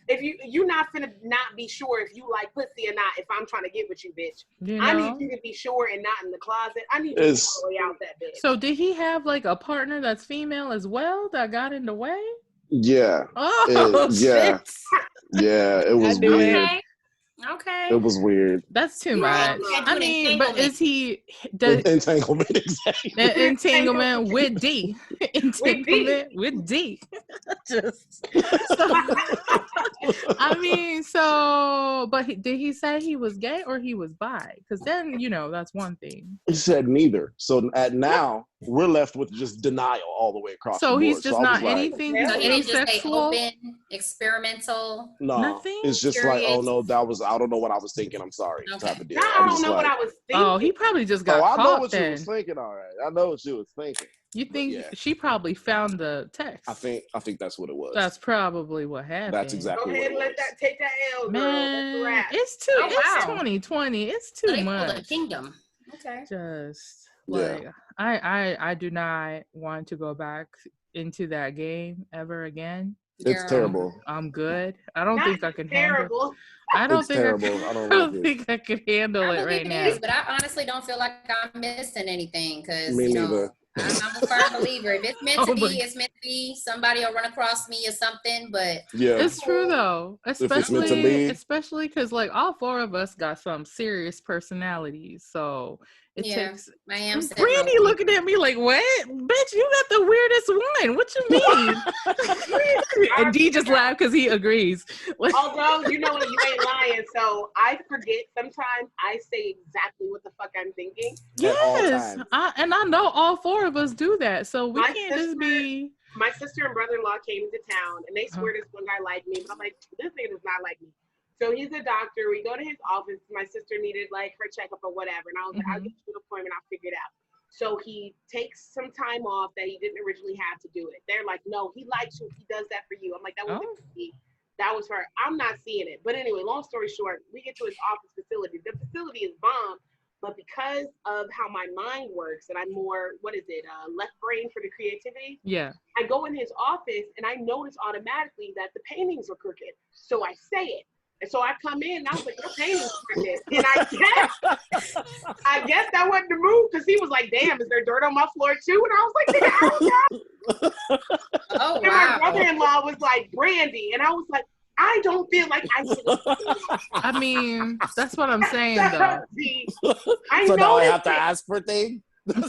If you're not finna not be sure if you like pussy or not. If I'm trying to get with you, bitch, I need you to be sure and not in the closet. I need you to all the way out that bitch. So did he have like a partner that's female as well that got in the way? Yeah. Oh, shit. Yeah, it was weird. Okay. It was weird. That's too much. I mean, but is he entanglement? Exactly. Entanglement with D. Entanglement with D. Just. I mean, but did he say he was gay or he was bi? Because then that's one thing. He said neither. So now we're left with just denial all the way across. So the board. he's just not anything. So He's just open, experimental. No, nothing. It's just curious. Like, oh no, I don't know what I was thinking. I'm sorry. Okay. Type of deal. I don't know what I was thinking. Oh, he probably just got caught. I know what then. you was thinking. All right, I know what you was thinking. You think she probably found the text? I think that's what it was. That's probably what happened. That's exactly. Go ahead and take that L, girl. Man, That's it's 2020. It's too much. The kingdom. Just. Like, I do not want to go back into that game ever again. It's terrible. I'm good. I don't think I can handle. I don't think I could handle it right now. But I honestly don't feel like I'm missing anything because Me neither. I'm a firm believer. If it's meant to be, it's meant to be. Somebody will run across me or something. But it's true though, especially because like all four of us got some serious personalities, so it takes. I am. Brandy looking at me like, "What, bitch? You got the weirdest one. What you mean?" And D just laughed because he agrees. Although you know you ain't lying, so I forget sometimes. I say exactly what the fuck I'm thinking. Yes, I know all four of us do that, so we can't just be. My sister and brother-in-law came to town, and they swear this one guy liked me, but I'm like, this nigga does not like me. So he's a doctor. We go to his office. My sister needed like her checkup or whatever, and I was like, I'll get you an appointment. I'll figure it out. So he takes some time off that he didn't originally have to do it. They're like, no, he likes you. He does that for you. I'm like, that wasn't for me. That was for her. I'm not seeing it. But anyway, long story short, we get to his office facility. The facility is bomb. But because of how my mind works, and I'm more, left brain for the creativity? Yeah. I go in his office, and I notice automatically that the paintings are crooked. So I say it. And so I come in, and I was like, your painting's crooked. And I guess that wasn't the move, because he was like, damn, is there dirt on my floor too? And I was like, yeah. Oh, and my brother-in-law was like, Brandy. And I was like, I don't feel like I should. I mean, that's what I'm saying, though. So now I have to ask for things? There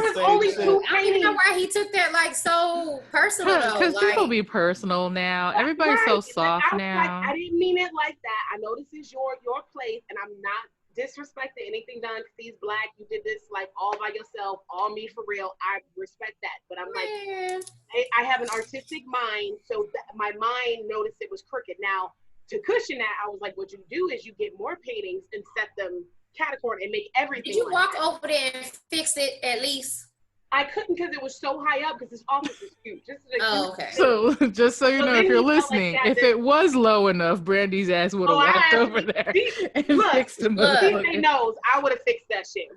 was only two. I don't even know why he took that like so personal. Because people be personal now. Everybody's so soft now. Like, I didn't mean it like that. I know this is your place, and I'm not disrespecting anything done because he's black. You did this like all by yourself, all me for real. I respect that, but I'm like, I have an artistic mind, so my mind noticed it was crooked. Now to cushion that, I was like, what you do is you get more paintings and set them category and make everything. Did you walk over there and fix it at least? I couldn't because it was so high up because this office is huge. Okay. So just so you know, if you're listening, like if it was low enough, Brandy's ass would have walked over there and fixed him. He knows I would have fixed that shit.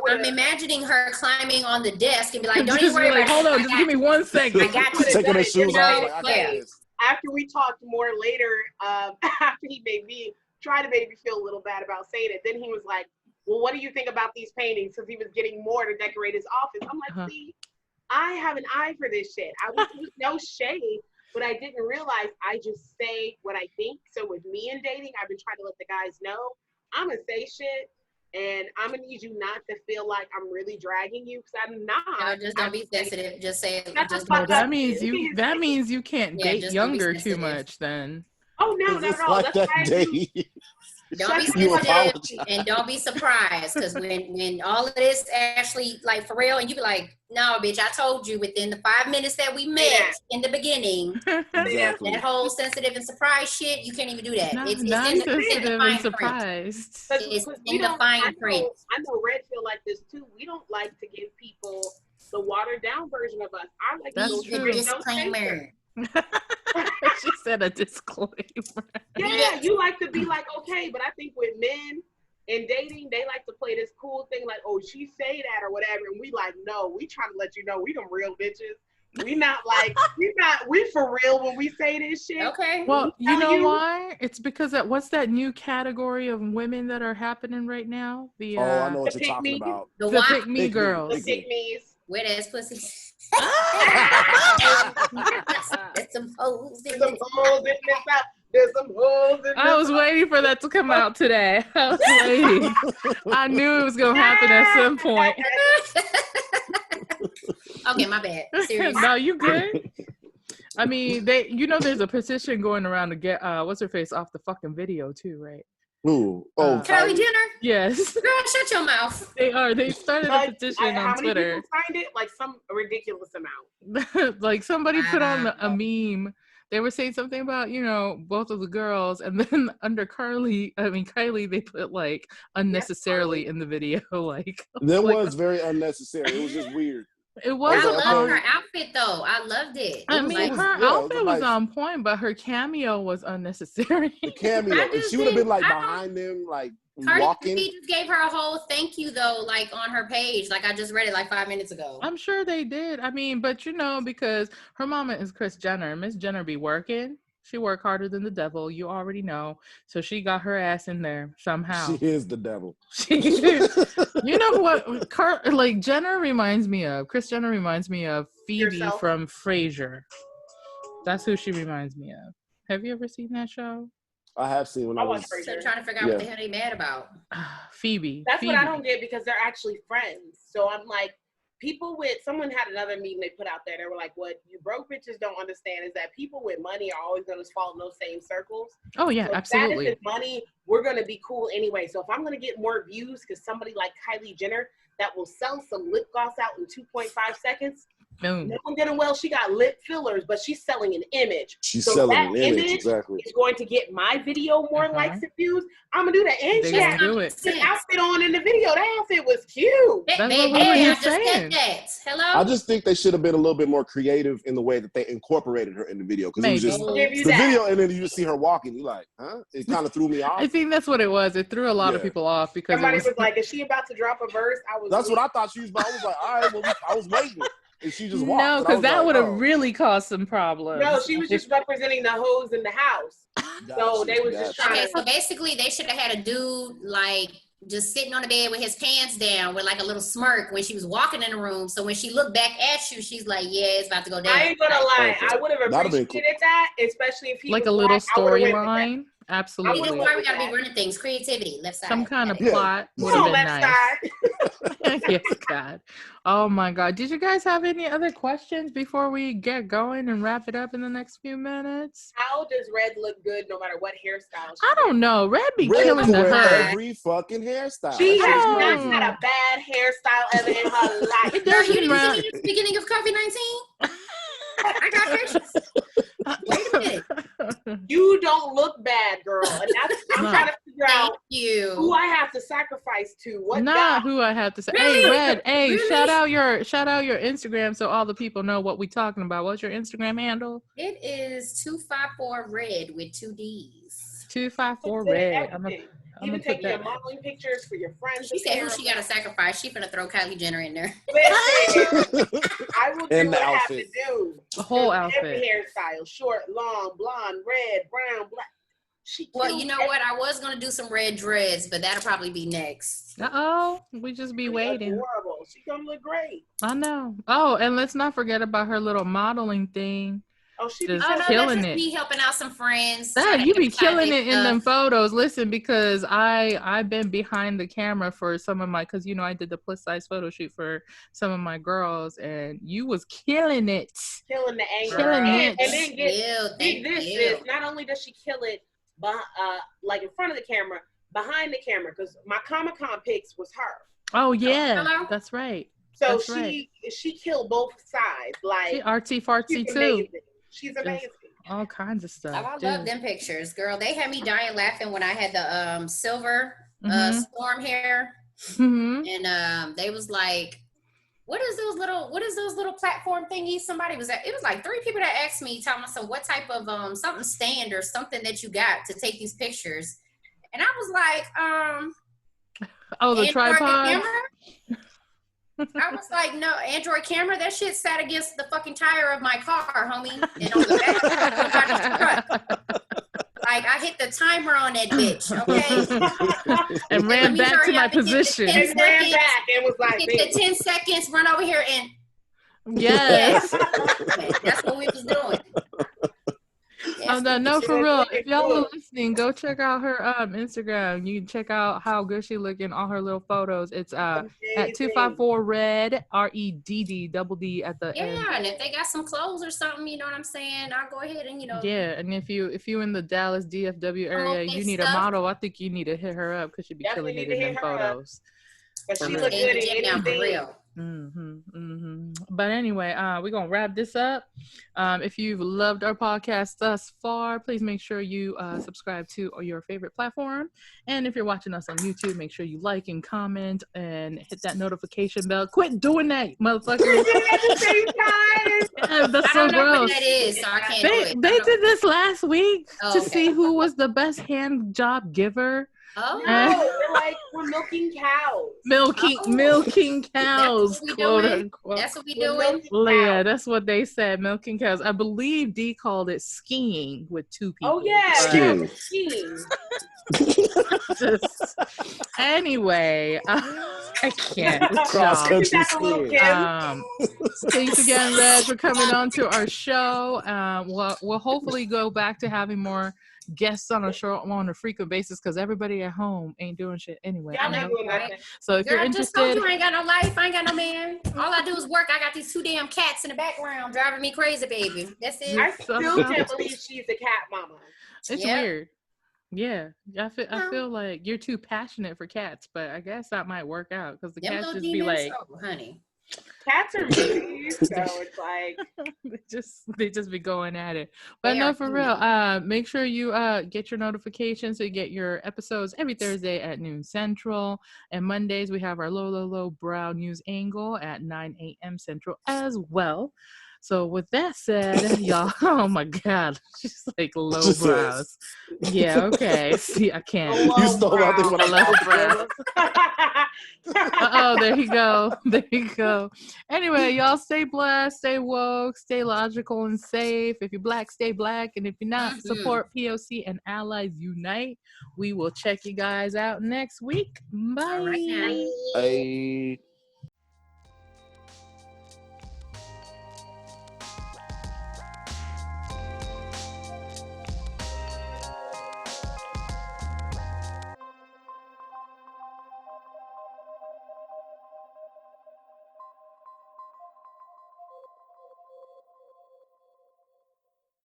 I'm imagining her climbing on the desk and be like, "Don't even worry about it. Hold on, just give me 1 second. I got you." Taking her shoes off. After we talked more later, after he made me try to make me feel a little bad about saying it, then he was like, well, what do you think about these paintings? Because he was getting more to decorate his office. I'm like, see, I have an eye for this shit. I was no shade, but I didn't realize I just say what I think. So with me and dating, I've been trying to let the guys know I'm going to say shit, and I'm going to need you not to feel like I'm really dragging you, because I'm not. No, just don't be sensitive. Just say it. That means you can't date younger too much then. Oh, no, not at all. Like that's that day. Don't be sensitive and don't be surprised, because when all of this actually like for real, and you be like, no, bitch, I told you within the 5 minutes that we met in the beginning, exactly. That whole sensitive and surprised shit, you can't even do that. It's in the fine print. It's in the fine print. I know Red feel like this too. We don't like to give people the watered down version of us. I like to disclaimer. She said a disclaimer. Yeah, you like to be like, okay, but I think with men and dating, they like to play this cool thing like, oh, she say that or whatever, and we like, no, we trying to let you know we them real bitches. We not like we for real when we say this shit. Okay. Well, you know why? It's because what's that new category of women that are happening right now? I know what you're talking about. The pick me girls. The pick me's. Wet ass pussy. There's some holes in it. I was waiting for that to come out today. I was waiting. I knew it was going to happen at some point. Okay, my bad. Seriously. No, you good? I mean, there's a petition going around to get what's her face off the fucking video too, right? Ooh. Kylie Jenner? Yes. Girl, shut your mouth. They are. They started a petition on Twitter. How many people signed it? Like some ridiculous amount. Like somebody put on a meme. They were saying something about, both of the girls, and then under Kylie, they put like unnecessarily in the video. Like that was very unnecessary. It was just weird. It was. I love her outfit though. I loved it. Her outfit was on point, but her cameo was unnecessary. The cameo, she would have been like behind them, like walking. Cardi B just gave her a whole thank you though, like on her page. Like I just read it like 5 minutes ago. I'm sure they did. I mean, but you know, because her mama is Kris Jenner. Miss Jenner be working. She work harder than the devil. You already know. So she got her ass in there somehow. She is the devil. You know what? Like Jenner reminds me of. Kris Jenner reminds me of Phoebe from Frasier. That's who she reminds me of. Have you ever seen that show? I have seen when I was still trying to figure out what the hell they mad about. Phoebe. That's Phoebe. what I don't get because they're actually friends. So I'm like, someone had another meeting they put out there. They were like, what you broke bitches don't understand is that people with money are always going to fall in those same circles. Oh, yeah, so absolutely. If money, we're going to be cool anyway. So if I'm going to get more views because somebody like Kylie Jenner that will sell some lip gloss out in 2.5 seconds, no one getting well, she got lip fillers, but she's selling an image. She's selling an image, exactly. Is going to get my video more likes and views. I'm gonna do that. And she had an outfit on in the video. That outfit was cute. That's what we were just saying. Hello. I just think they should have been a little bit more creative in the way that they incorporated her in the video because it was just the video, and then you just see her walking. You're like, huh? It kind of threw me off. I think that's what it was. It threw a lot of people off because somebody was like, "Is she about to drop a verse?" That's what I thought she was about. I was like, all right, well, I was waiting. And she just walked. No, because that would have really caused some problems. No, she was just representing the hoes in the house. So they was just trying. Okay, so basically they should have had a dude like just sitting on the bed with his pants down with like a little smirk when she was walking in the room. So when she looked back at you, she's like, yeah, it's about to go down. I ain't gonna lie. I would have appreciated that, especially if he like a little storyline. Absolutely. This is why we gotta be running things. Creativity, left side. Some kind of plot would have been nice. Yes, God. Oh my God. Did you guys have any other questions before we get going and wrap it up in the next few minutes? How does Red look good no matter what hairstyle? I don't know. Red be killing the hair. Every fucking hairstyle. She has not had a bad hairstyle ever in her life. It doesn't you didn't see the beginning of COVID-19? I got pictures. Wait a minute. You don't look bad, girl. And that's I'm trying to figure out who I have to sacrifice to. What Not who I have to say. Really? Hey, Red. Hey, Really? shout out your Instagram so all the people know what we talking about. What's your Instagram handle? It is 254red with 2 D's. 254 Red. You can take your modeling pictures for your friends. She said who she got to sacrifice. She finna throw Kylie Jenner in there. Listen, I will do and what the I have outfit. to do. The whole outfit. Every hairstyle, short, long, blonde, red, brown, black. Well, you know what? I was gonna do some red dreads, but that'll probably be next. We just be waiting. Adorable. She's gonna look great. I know. Oh, and let's not forget about her little modeling thing. Oh, she just that's killing just it. Me helping out some friends. You be killing it in them photos. Listen, because I've been behind the camera for some of my, because you know I did the plus size photo shoot for some of my girls, and you was killing it. Killing the angle. Killing it. And then this not only does she kill it, like in front of the camera, behind the camera, because my Comic-Con pics was her. Oh yeah, that's right. So she killed both sides. Like she artsy fartsy too. Amazing. She's amazing. Just all kinds of stuff. I love them pictures, girl. They had me dying laughing when I had the silver storm hair, and they was like, "What is those little platform thingies?" Somebody was at. It was like 3 people that asked me, telling me, "So what type of something stand or something that you got to take these pictures?" And I was like, "Oh, the tripod." I was like, no, Android camera, that shit sat against the fucking tire of my car, homie. And on the back of the truck. Like, I hit the timer on that bitch, okay? And ran back to my position. And ran back and was like, hit the 10 seconds, run over here and... Yes. That's what we was doing. No, for real. If y'all are listening, go check out her Instagram. You can check out how good she looking, all her little photos. It's at 254 Red REDD at the end. Yeah, and if they got some clothes or something, you know what I'm saying, I'll go ahead and Yeah, and if you in the Dallas DFW area, you need a model. I think you need to hit her up because she be killing it in them photos. But she look good in anything. But anyway, we're gonna wrap this up. If you've loved our podcast thus far, please make sure you subscribe to your favorite platform, and if you're watching us on YouTube, make sure you like and comment and hit that notification bell. Quit doing that, motherfucker. At the same time. That's so gross. I don't know what that is, so I can't do it. They did this last week to see who was the best hand job giver. Oh. No, we're milking cows. Milking cows, quote unquote. That's what we doing. Yeah, that's what they said, milking cows. I believe D called it skiing with 2 people. Oh yeah, skiing. Anyway, I can't. Cross country skiing. Thanks again, Reg, for coming on to our show. We'll hopefully go back to having more guests on our show on a frequent basis because everybody at home ain't doing shit anyway. Yeah, I'm not doing nothing. So if you're interested, just told you I ain't got no life. I ain't got no man. All I do is work. I got these 2 damn cats in the background driving me crazy, baby. That's it. I still can't believe she's a cat mama. It's weird. Yeah, I feel like you're too passionate for cats, but I guess that might work out because the cats just be like, honey. Cats are mean, so it's like they just be going at it. But no, for real. Make sure you get your notifications so you get your episodes every Thursday at noon Central, and Mondays we have our low brow news angle at 9 a.m. Central as well. So with that said, y'all, oh my God, she's like low brows. Yeah, okay. See, I can't. You stole my thing when I low brows. There you go. There you go. Anyway, y'all stay blessed, stay woke, stay logical and safe. If you're black, stay black. And if you're not, support POC and Allies Unite. We will check you guys out next week. Bye. All right, Bye.